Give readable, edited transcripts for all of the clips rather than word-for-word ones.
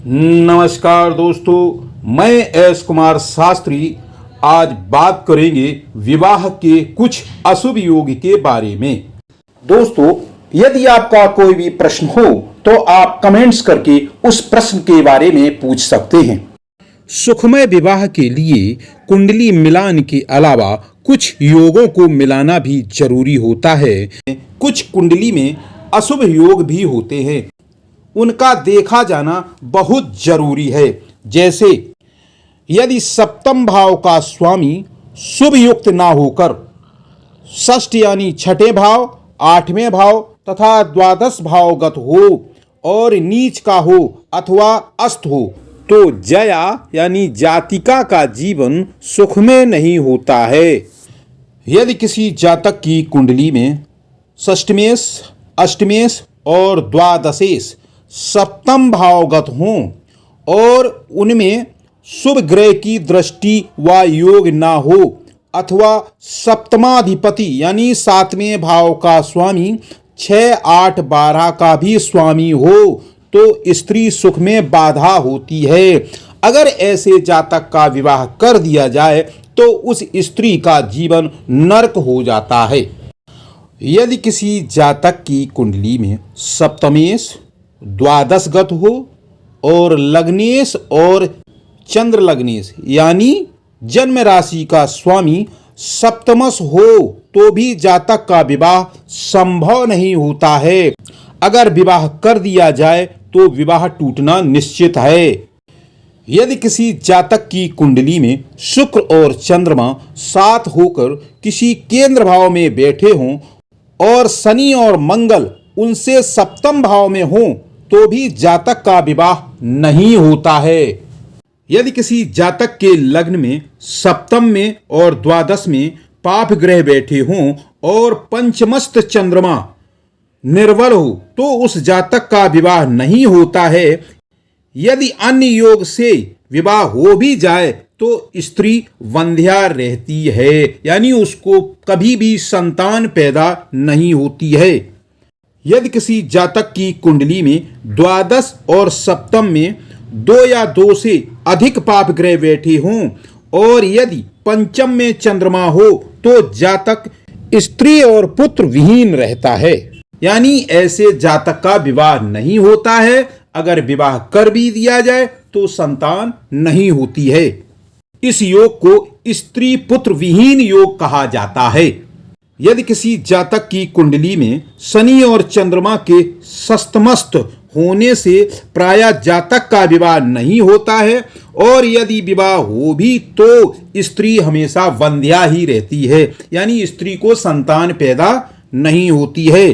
नमस्कार दोस्तों, मैं एस कुमार शास्त्री। आज बात करेंगे विवाह के कुछ अशुभ योग के बारे में। दोस्तों, यदि आपका कोई भी प्रश्न हो तो आप कमेंट्स करके उस प्रश्न के बारे में पूछ सकते हैं। सुखमय विवाह के लिए कुंडली मिलान के अलावा कुछ योगों को मिलाना भी जरूरी होता है। कुछ कुंडली में अशुभ योग भी होते हैं, उनका देखा जाना बहुत जरूरी है। जैसे यदि सप्तम भाव का स्वामी शुभ युक्त ना होकर षष्ठ यानी छठे भाव, आठवें भाव तथा द्वादश भावगत हो और नीच का हो अथवा अस्त हो तो जया यानी जातिका का जीवन सुखमय नहीं होता है। यदि किसी जातक की कुंडली में षष्ठमेश, अष्टमेश और द्वादशेश सप्तम भावगत हों और उनमें शुभ ग्रह की दृष्टि व योग ना हो अथवा सप्तमाधिपति यानी सातवें भाव का स्वामी 6, 8, 12 का भी स्वामी हो तो स्त्री सुख में बाधा होती है। अगर ऐसे जातक का विवाह कर दिया जाए तो उस स्त्री का जीवन नरक हो जाता है। यदि किसी जातक की कुंडली में सप्तमेश, द्वादशगत हो और लग्नेश और चंद्र लग्नेश यानी जन्म राशि का स्वामी सप्तमश हो तो भी जातक का विवाह संभव नहीं होता है। अगर विवाह कर दिया जाए तो विवाह टूटना निश्चित है। यदि किसी जातक की कुंडली में शुक्र और चंद्रमा साथ होकर किसी केंद्र भाव में बैठे हों और शनि और मंगल उनसे सप्तम भाव में हों तो भी जातक का विवाह नहीं होता है। यदि किसी जातक के लग्न में सप्तम में और द्वादश में पाप ग्रह बैठे हों और पंचमस्त चंद्रमा निर्बल हो तो उस जातक का विवाह नहीं होता है। यदि अन्य योग से विवाह हो भी जाए तो स्त्री वंध्या रहती है, यानी उसको कभी भी संतान पैदा नहीं होती है। यदि किसी जातक की कुंडली में द्वादश और सप्तम में 2 या 2 से अधिक पाप ग्रह बैठे हों और यदि पंचम में चंद्रमा हो तो जातक स्त्री और पुत्र विहीन रहता है, यानी ऐसे जातक का विवाह नहीं होता है। अगर विवाह कर भी दिया जाए तो संतान नहीं होती है। इस योग को स्त्री पुत्र विहीन योग कहा जाता है। यदि किसी जातक की कुंडली में शनि और चंद्रमा के सस्तमस्त होने से प्रायः जातक का विवाह नहीं होता है और यदि विवाह हो भी तो स्त्री हमेशा वंध्या ही रहती है, यानी स्त्री को संतान पैदा नहीं होती है।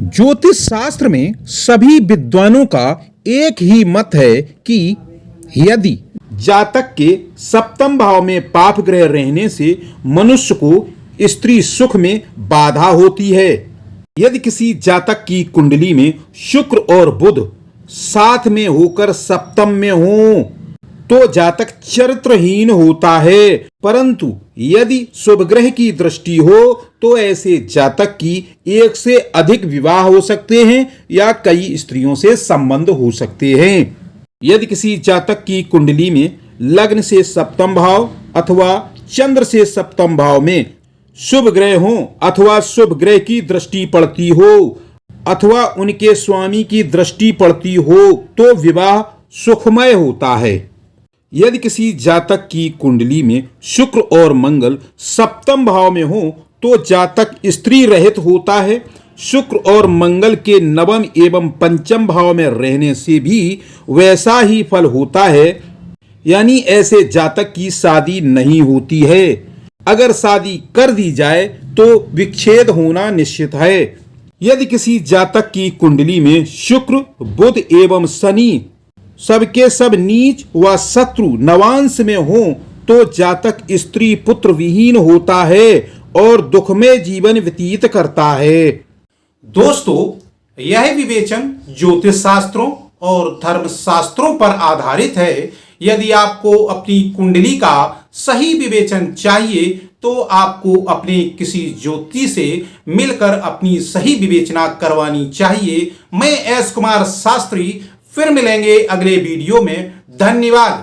ज्योतिष शास्त्र में सभी विद्वानों का एक ही मत है कि यदि जातक के सप्तम भाव में पाप ग्रह रहने से मनुष्य को स्त्री सुख में बाधा होती है। यदि किसी जातक की कुंडली में शुक्र और बुध साथ में होकर सप्तम में हो तो जातक चरित्रहीन होता है, परंतु यदि शुभ ग्रह की दृष्टि हो तो ऐसे जातक की एक से अधिक विवाह हो सकते हैं या कई स्त्रियों से संबंध हो सकते हैं। यदि किसी जातक की कुंडली में लग्न से सप्तम भाव अथवा चंद्र से सप्तम भाव में शुभ ग्रह हो अथवा शुभ ग्रह की दृष्टि पड़ती हो अथवा उनके स्वामी की दृष्टि पड़ती हो तो विवाह सुखमय होता है। यदि किसी जातक की कुंडली में शुक्र और मंगल सप्तम भाव में हो तो जातक स्त्री रहित होता है। शुक्र और मंगल के नवम एवं पंचम भाव में रहने से भी वैसा ही फल होता है, यानी ऐसे जातक की शादी नहीं होती है। अगर शादी कर दी जाए तो विच्छेद होना निश्चित है। यदि किसी जातक की कुंडली में शुक्र, बुध एवं शनि सबके सब नीच व शत्रु नवांश में हो तो जातक स्त्री पुत्र विहीन होता है और दुखमय जीवन व्यतीत करता है। दोस्तों, यह विवेचन ज्योतिष शास्त्रों और धर्म शास्त्रों पर आधारित है। यदि आपको अपनी कुंडली का सही विवेचन चाहिए तो आपको अपने किसी ज्योतिषी से मिलकर अपनी सही विवेचना करवानी चाहिए। मैं एस कुमार शास्त्री फिर मिलेंगे अगले वीडियो में। धन्यवाद।